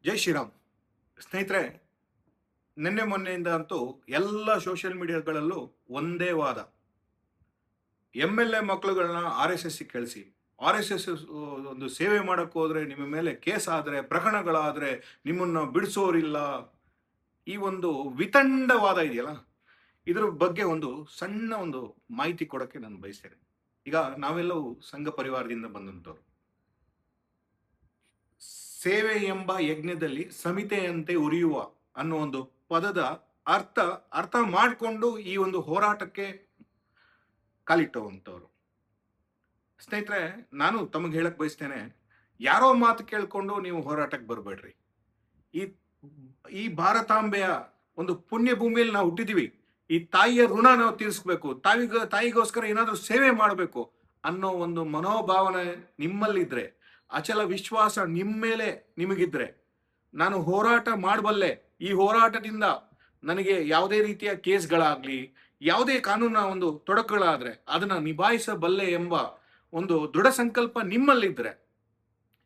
ಜೈ ಶ್ರೀರಾಮ್. ಸ್ನೇಹಿತರೆ, ನಿನ್ನೆ ಮೊನ್ನೆಯಿಂದ ಅಂತೂ ಎಲ್ಲ ಸೋಷಿಯಲ್ ಮೀಡಿಯಾಗಳಲ್ಲೂ ಒಂದೇ ವಾದ. ಎಮ್-ಎಲ್-ಎ ಮಕ್ಕಳುಗಳನ್ನ ಆರ್-ಎಸ್-ಎಸ್‌ಗೆ ಕಳಿಸಿ. ಆರ್-ಎಸ್-ಎಸ್ ಒಂದು ಸೇವೆ ಮಾಡಕ್ಕೆ ಹೋದ್ರೆ ನಿಮ್ಮ ಮೇಲೆ ಕೇಸ್ ಆದರೆ, ಪ್ರಕರಣಗಳಾದ್ರೆ ನಿಮ್ಮನ್ನ ಬಿಡಿಸೋರಿಲ್ಲ. ಈ ಒಂದು ವಿತಂಡವಾದ ಇದೆಯಲ್ಲ, ಇದ್ರ ಬಗ್ಗೆ ಒಂದು ಸಣ್ಣ ಒಂದು ಮಾಹಿತಿ ಕೊಡಕ್ಕೆ ನಾನು ಬಯಸ್ತೇನೆ. ಈಗ ನಾವೆಲ್ಲವೂ ಸಂಘ ಪರಿವಾರದಿಂದ ಬಂದಂತವ್ರು. ಸೇವೆ ಎಂಬ ಯಜ್ಞದಲ್ಲಿ ಸಮಿತೆಯಂತೆ ಉರಿಯುವ ಅನ್ನೋ ಒಂದು ಪದದ ಅರ್ಥ ಅರ್ಥ ಮಾಡಿಕೊಂಡು ಈ ಒಂದು ಹೋರಾಟಕ್ಕೆ ಕಾಲಿಟ್ಟುವಂಥವ್ರು. ಸ್ನೇಹಿತರೆ, ನಾನು ತಮಗೆ ಹೇಳಕ್ ಬಯಸ್ತೇನೆ, ಯಾರೋ ಮಾತು ಕೇಳ್ಕೊಂಡು ನೀವು ಹೋರಾಟಕ್ಕೆ ಬರಬೇಡ್ರಿ. ಈ ಈ ಭಾರತಾಂಬೆಯ ಒಂದು ಪುಣ್ಯ ಭೂಮಿಯಲ್ಲಿ ನಾವು ಹುಟ್ಟಿದೀವಿ. ಈ ತಾಯಿಯ ಋಣ ನಾವು ತೀರಿಸ್ಬೇಕು, ತಾಯಿಗೋಸ್ಕರ ಏನಾದರೂ ಸೇವೆ ಮಾಡಬೇಕು ಅನ್ನೋ ಒಂದು ಮನೋಭಾವನೆ ನಿಮ್ಮಲ್ಲಿದ್ರೆ, ಅಚಲ ವಿಶ್ವಾಸ ನಿಮ್ಮ ಮೇಲೆ ನಿಮಗಿದ್ರೆ, ನಾನು ಹೋರಾಟ ಮಾಡಬಲ್ಲೆ, ಈ ಹೋರಾಟದಿಂದ ನನಗೆ ಯಾವುದೇ ರೀತಿಯ ಕೇಸ್ಗಳಾಗ್ಲಿ, ಯಾವುದೇ ಕಾನೂನಿನ ಒಂದು ತೊಡಕುಗಳಾದ್ರೆ ಅದನ್ನ ನಿಭಾಯಿಸಬಲ್ಲೆ ಎಂಬ ಒಂದು ದೃಢ ಸಂಕಲ್ಪ ನಿಮ್ಮಲ್ಲಿದ್ರೆ,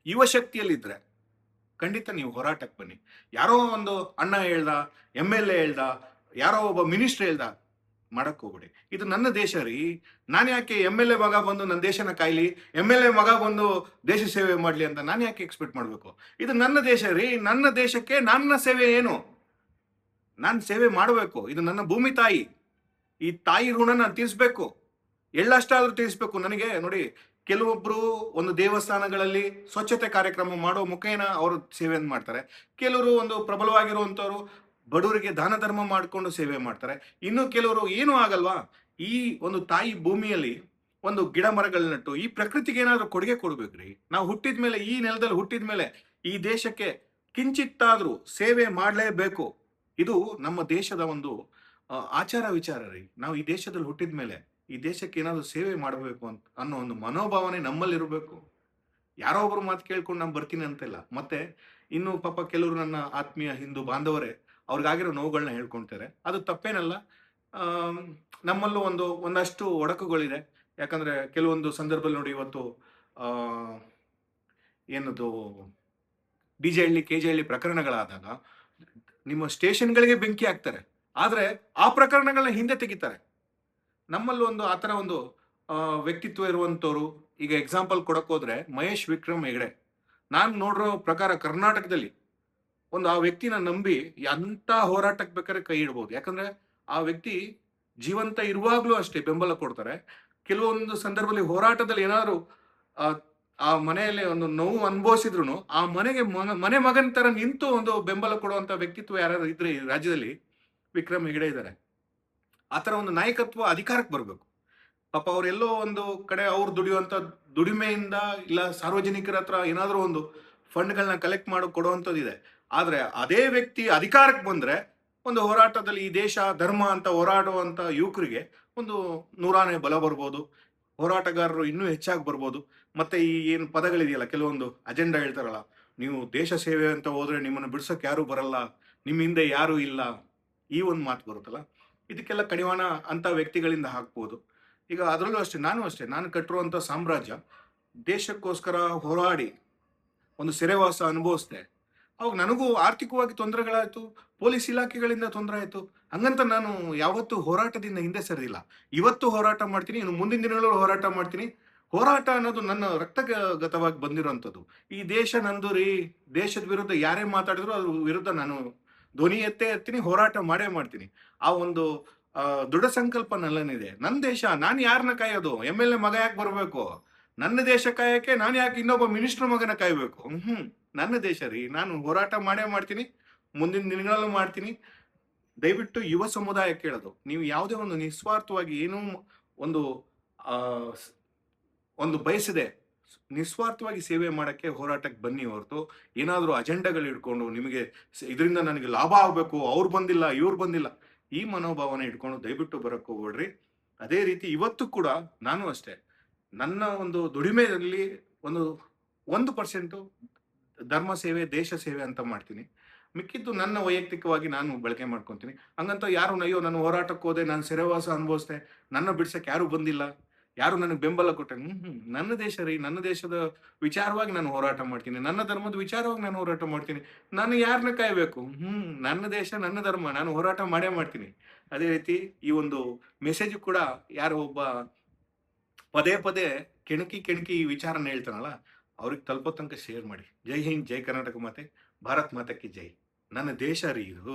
ಯುವ ಶಕ್ತಿಯಲ್ಲಿದ್ರೆ, ಖಂಡಿತ ನೀವು ಹೋರಾಟಕ್ಕೆ ಬನ್ನಿ. ಯಾರೋ ಒಂದು ಅಣ್ಣ ಹೇಳ್ದ, ಎಮ್-ಎಲ್-ಎ ಹೇಳ್ದ, ಯಾರೋ ಒಬ್ಬ ಮಿನಿಸ್ಟರ್ ಹೇಳ್ದ ಮಾಡಕ್ ಹೋಗ್ಬಿಡಿ. ಇದು ನನ್ನ ದೇಶ ರೀ. ನಾನು ಯಾಕೆ ಎಮ್-ಎಲ್-ಎ ಮಗ ಬಂದು ನನ್ನ ದೇಶನ ಕಾಯ್ಲಿ, ಎಮ್-ಎಲ್-ಎ ಮಗ ಬಂದು ದೇಶ ಸೇವೆ ಮಾಡ್ಲಿ ಅಂತ ನಾನು ಯಾಕೆ ಎಕ್ಸ್ಪೆಕ್ಟ್ ಮಾಡ್ಬೇಕು? ಇದು ನನ್ನ ದೇಶ ರೀ. ನನ್ನ ದೇಶಕ್ಕೆ ನನ್ನ ಸೇವೆ ಏನು? ನಾನು ಸೇವೆ ಮಾಡಬೇಕು. ಇದು ನನ್ನ ಭೂಮಿ ತಾಯಿ. ಈ ತಾಯಿ ಋಣ ನಾನು ತೀರಿಸ್ಬೇಕು. ಎಳ್ಳಷ್ಟಾದ್ರೂ ತೀರಿಸ್ಬೇಕು. ನನಗೆ ನೋಡಿ, ಕೆಲವೊಬ್ರು ಒಂದು ದೇವಸ್ಥಾನಗಳಲ್ಲಿ ಸ್ವಚ್ಛತೆ ಕಾರ್ಯಕ್ರಮ ಮಾಡೋ ಮುಖೇನ ಅವರು ಸೇವೆಯನ್ನು ಮಾಡ್ತಾರೆ. ಕೆಲವರು ಒಂದು ಪ್ರಬಲವಾಗಿರುವಂತವ್ರು ಬಡವರಿಗೆ ದಾನ ಧರ್ಮ ಮಾಡಿಕೊಂಡು ಸೇವೆ ಮಾಡ್ತಾರೆ. ಇನ್ನು ಕೆಲವರು ಏನೂ ಆಗಲ್ವಾ, ಈ ಒಂದು ತಾಯಿ ಭೂಮಿಯಲ್ಲಿ ಒಂದು ಗಿಡ ಮರಗಳನ್ನ ನೆಟ್ಟು ಈ ಪ್ರಕೃತಿಗೆ ಏನಾದ್ರೂ ಕೊಡುಗೆ ಕೊಡ್ಬೇಕ್ರಿ. ನಾವು ಹುಟ್ಟಿದ ಮೇಲೆ, ಈ ನೆಲದಲ್ಲಿ ಹುಟ್ಟಿದ ಮೇಲೆ ಈ ದೇಶಕ್ಕೆ ಕಿಂಚಿತ್ತಾದ್ರೂ ಸೇವೆ ಮಾಡಲೇಬೇಕು. ಇದು ನಮ್ಮ ದೇಶದ ಒಂದು ಆಚಾರ ವಿಚಾರ ರೀ. ನಾವು ಈ ದೇಶದಲ್ಲಿ ಹುಟ್ಟಿದ ಮೇಲೆ ಈ ದೇಶಕ್ಕೆ ಏನಾದ್ರು ಸೇವೆ ಮಾಡಬೇಕು ಅಂತ ಅನ್ನೋ ಒಂದು ಮನೋಭಾವನೆ ನಮ್ಮಲ್ಲಿರಬೇಕು. ಯಾರೋ ಒಬ್ರು ಮಾತು ಕೇಳ್ಕೊಂಡು ನಾನು ಬರ್ತೀನಿ ಅಂತಿಲ್ಲ. ಮತ್ತೆ ಇನ್ನು ಪಾಪ ಕೆಲವರು ನನ್ನ ಆತ್ಮೀಯ ಹಿಂದೂ ಬಾಂಧವರೇ ಅವ್ರಿಗಾಗಿರೋ ನೋವುಗಳನ್ನ ಹೇಳ್ಕೊಳ್ತಾರೆ. ಅದು ತಪ್ಪೇನಲ್ಲ. ನಮ್ಮಲ್ಲೂ ಒಂದಷ್ಟು ಒಡಕುಗಳಿದೆ. ಯಾಕಂದ್ರೆ ಕೆಲವೊಂದು ಸಂದರ್ಭದಲ್ಲಿ ನೋಡಿ, ಇವತ್ತು ಆ ಏನದು ಡಿಜೆ ಹಳ್ಳಿ, ಕೆಜೆ ಹಳ್ಳಿ ಪ್ರಕರಣಗಳಾದಾಗ ನಿಮ್ಮ ಸ್ಟೇಷನ್ಗಳಿಗೆ ಬೆಂಕಿ ಹಾಕ್ತಾರೆ. ಆದ್ರೆ ಆ ಪ್ರಕರಣಗಳನ್ನ ಹಿಂದೆ ತೆಗಿತಾರೆ. ನಮ್ಮಲ್ಲಿ ಒಂದು ಆತರ ಒಂದು ವ್ಯಕ್ತಿತ್ವ ಇರುವಂತವ್ರು, ಈಗ ಎಕ್ಸಾಂಪಲ್ ಕೊಡಕ್ ಹೋದ್ರೆ ಮಹೇಶ್ ವಿಕ್ರಮ್ ಹೆಗಡೆ. ನಾನು ನೋಡಿರೋ ಪ್ರಕಾರ ಕರ್ನಾಟಕದಲ್ಲಿ ಒಂದು ಆ ವ್ಯಕ್ತಿನ ನಂಬಿ ಎಂತ ಹೋರಾಟಕ್ಕೆ ಬೇಕಾದ್ರೆ ಕೈ ಇಡ್ಬೋದು. ಯಾಕಂದ್ರೆ ಆ ವ್ಯಕ್ತಿ ಜೀವಂತ ಇರುವಾಗ್ಲೂ ಅಷ್ಟೇ ಬೆಂಬಲ ಕೊಡ್ತಾರೆ. ಕೆಲವೊಂದು ಸಂದರ್ಭದಲ್ಲಿ ಹೋರಾಟದಲ್ಲಿ ಏನಾದ್ರು ಆ ಮನೆಯಲ್ಲಿ ಒಂದು ನೋವು ಅನುಭವಿಸಿದ್ರು ಆ ಮನೆಗೆ ಮನೆ ಮಗನ ತರ ನಿಂತು ಒಂದು ಬೆಂಬಲ ಕೊಡುವಂತ ವ್ಯಕ್ತಿತ್ವ ಯಾರು ಇದ್ರೆ ಈ ರಾಜ್ಯದಲ್ಲಿ, ವಿಕ್ರಮ್ ಹೆಗಡೆ ಇದ್ದಾರೆ. ಆತರ ಒಂದು ನಾಯಕತ್ವ ಅಧಿಕಾರಕ್ಕೆ ಬರಬೇಕು. ಪಾಪ ಅವ್ರೆಲ್ಲೋ ಒಂದು ಕಡೆ ಅವ್ರು ದುಡಿಯುವಂತ ದುಡಿಮೆಯಿಂದ ಇಲ್ಲ ಸಾರ್ವಜನಿಕರ ಹತ್ರ ಏನಾದ್ರೂ ಒಂದು ಫಂಡ್ಗಳನ್ನ ಕಲೆಕ್ಟ್ ಮಾಡಿ ಕೊಡುವಂಥದ್ದಿದೆ. ಆದ್ರೆ ಅದೇ ವ್ಯಕ್ತಿ ಅಧಿಕಾರಕ್ಕೆ ಬಂದ್ರೆ ಒಂದು ಹೋರಾಟದಲ್ಲಿ ಈ ದೇಶ ಧರ್ಮ ಅಂತ ಹೋರಾಡುವಂತ ಯುವಕರಿಗೆ ಒಂದು ನೂರಾನೇ ಬಲ ಬರ್ಬೋದು. ಹೋರಾಟಗಾರರು ಇನ್ನೂ ಹೆಚ್ಚಾಗಿ ಬರ್ಬೋದು. ಮತ್ತೆ ಈ ಏನು ಪದಗಳಿದೆಯಲ್ಲ, ಕೆಲವೊಂದು ಅಜೆಂಡಾ ಹೇಳ್ತಾರಲ್ಲ, ನೀವು ದೇಶ ಸೇವೆ ಅಂತ ಹೋದ್ರೆ ನಿಮ್ಮನ್ನು ಬಿಡ್ಸಕ್ ಯಾರು ಬರಲ್ಲ, ನಿಮ್ಮ ಹಿಂದೆ ಯಾರು ಇಲ್ಲ, ಈ ಒಂದು ಮಾತು ಬರುತ್ತಲ್ಲ, ಇದಕ್ಕೆಲ್ಲ ಕಡಿವಾಣ ಅಂತ ವ್ಯಕ್ತಿಗಳಿಂದ ಹಾಕ್ಬೋದು. ಈಗ ಅದರಲ್ಲೂ ಅಷ್ಟೇ, ನಾನು ಕಟ್ಟಿರುವಂತ ಸಾಮ್ರಾಜ್ಯ ದೇಶಕ್ಕೋಸ್ಕರ ಹೋರಾಡಿ ಒಂದು ಸೆರೆವಾಸ ಅನುಭವಿಸ್ದೆ. ಅವಾಗ ನನಗೂ ಆರ್ಥಿಕವಾಗಿ ತೊಂದರೆಗಳಾಯ್ತು, ಪೊಲೀಸ್ ಇಲಾಖೆಗಳಿಂದ ತೊಂದರೆ ಆಯ್ತು. ಹಂಗಂತ ನಾನು ಯಾವತ್ತೂ ಹೋರಾಟದಿಂದ ಹಿಂದೆ ಸರಿದಿಲ್ಲ. ಇವತ್ತು ಹೋರಾಟ ಮಾಡ್ತೀನಿ, ಇನ್ನು ಮುಂದಿನ ದಿನಗಳಲ್ಲೂ ಹೋರಾಟ ಮಾಡ್ತೀನಿ. ಹೋರಾಟ ಅನ್ನೋದು ನನ್ನ ರಕ್ತಗತವಾಗಿ ಬಂದಿರುವಂಥದ್ದು. ಈ ದೇಶ ನಂದು ರೀ. ದೇಶದ ವಿರುದ್ಧ ಯಾರೇ ಮಾತಾಡಿದ್ರು ಅದ್ರ ವಿರುದ್ಧ ನಾನು ಧ್ವನಿ ಎತ್ತೀನಿ, ಹೋರಾಟ ಮಾಡೇ ಮಾಡ್ತೀನಿ. ಆ ಒಂದು ದೃಢ ಸಂಕಲ್ಪ ನಲ್ಲನಿದೆ. ನನ್ನ ದೇಶ, ನಾನು ಯಾರನ್ನ ಕಾಯೋದು? ಎಮ್-ಎಲ್-ಎ ಮಗ ಯಾಕೆ ಬರಬೇಕು? ನನ್ನ ದೇಶ ಕಾಯಕ್ಕೆ ನಾನು ಯಾಕೆ ಇನ್ನೊಬ್ಬ ಮಿನಿಸ್ಟರ್ ಮಗನ ಕಾಯ್ಬೇಕು? ನನ್ನ ದೇಶ ರೀ. ನಾನು ಹೋರಾಟ ಮಾಡೇ ಮಾಡ್ತೀನಿ, ಮುಂದಿನ ದಿನಗಳಲ್ಲೂ ಮಾಡ್ತೀನಿ. ದಯವಿಟ್ಟು ಯುವ ಸಮುದಾಯ ಕೇಳೋದು, ನೀವು ಯಾವುದೇ ಒಂದು ನಿಸ್ವಾರ್ಥವಾಗಿ ಏನೂ ಒಂದು ಒಂದು ಬಯಸದೆ ನಿಸ್ವಾರ್ಥವಾಗಿ ಸೇವೆ ಮಾಡಕ್ಕೆ ಹೋರಾಟಕ್ಕೆ ಬನ್ನಿ ಹೊರತು ಏನಾದರೂ ಅಜೆಂಡಾಗಳು ಇಟ್ಕೊಂಡು ನಿಮಗೆ ಇದರಿಂದ ನನಗೆ ಲಾಭ ಆಗಬೇಕು, ಅವ್ರು ಬಂದಿಲ್ಲ ಇವ್ರು ಬಂದಿಲ್ಲ, ಈ ಮನೋಭಾವನೆ ಇಟ್ಕೊಂಡು ದಯವಿಟ್ಟು ಬರಕ್ಕೆ ಹೋಗ್ಬೇಡ್ರಿ. ಅದೇ ರೀತಿ ಇವತ್ತು ಕೂಡ ನಾನು ಅಷ್ಟೇ, ನನ್ನ ಒಂದು ದುಡಿಮೆಯಲ್ಲಿ 1% ಧರ್ಮ ಸೇವೆ, ದೇಶ ಸೇವೆ ಅಂತ ಮಾಡ್ತೀನಿ. ಮಿಕ್ಕಿದ್ದು ನನ್ನ ವೈಯಕ್ತಿಕವಾಗಿ ನಾನು ಬಳಕೆ ಮಾಡ್ಕೊತೀನಿ. ಹಂಗಂತ ಯಾರು ಅಯ್ಯೋ ನಾನು ಹೋರಾಟಕ್ಕೆ ಹೋದೆ, ನಾನು ಸೆರೆವಾಸ ಅನುಭವಿಸ್ದೆ, ನನ್ನ ಬಿಡ್ಸಕ್ಕೆ ಯಾರು ಬಂದಿಲ್ಲ, ಯಾರು ನನಗೆ ಬೆಂಬಲ ಕೊಟ್ಟರೆ ನನ್ನ ದೇಶ ರೀ, ನನ್ನ ದೇಶದ ವಿಚಾರವಾಗಿ ನಾನು ಹೋರಾಟ ಮಾಡ್ತೀನಿ, ನನ್ನ ಧರ್ಮದ ವಿಚಾರವಾಗಿ ನಾನು ಹೋರಾಟ ಮಾಡ್ತೀನಿ, ನಾನು ಯಾರನ್ನ ಕಾಯಬೇಕು, ನನ್ನ ದೇಶ ನನ್ನ ಧರ್ಮ, ನಾನು ಹೋರಾಟ ಮಾಡೇ ಮಾಡ್ತೀನಿ. ಅದೇ ರೀತಿ ಈ ಒಂದು ಮೆಸೇಜ್ ಕೂಡ ಯಾರೋ ಒಬ್ಬ ಪದೇ ಪದೇ ಕೆಣಕಿ ಕೆಣಕಿ ಈ ವಿಚಾರನ ಹೇಳ್ತಾನಲ್ಲ, ಅವ್ರಿಗೆ ತಲುಪೋ ತನಕ ಶೇರ್ ಮಾಡಿ. ಜೈ ಹಿಂದ್, ಜೈ ಕರ್ನಾಟಕ ಮಾತೆ, ಭಾರತ್ ಮಾತಾ ಕಿ ಜೈ. ನನ್ನ ದೇಶ ರೀ ಇದು.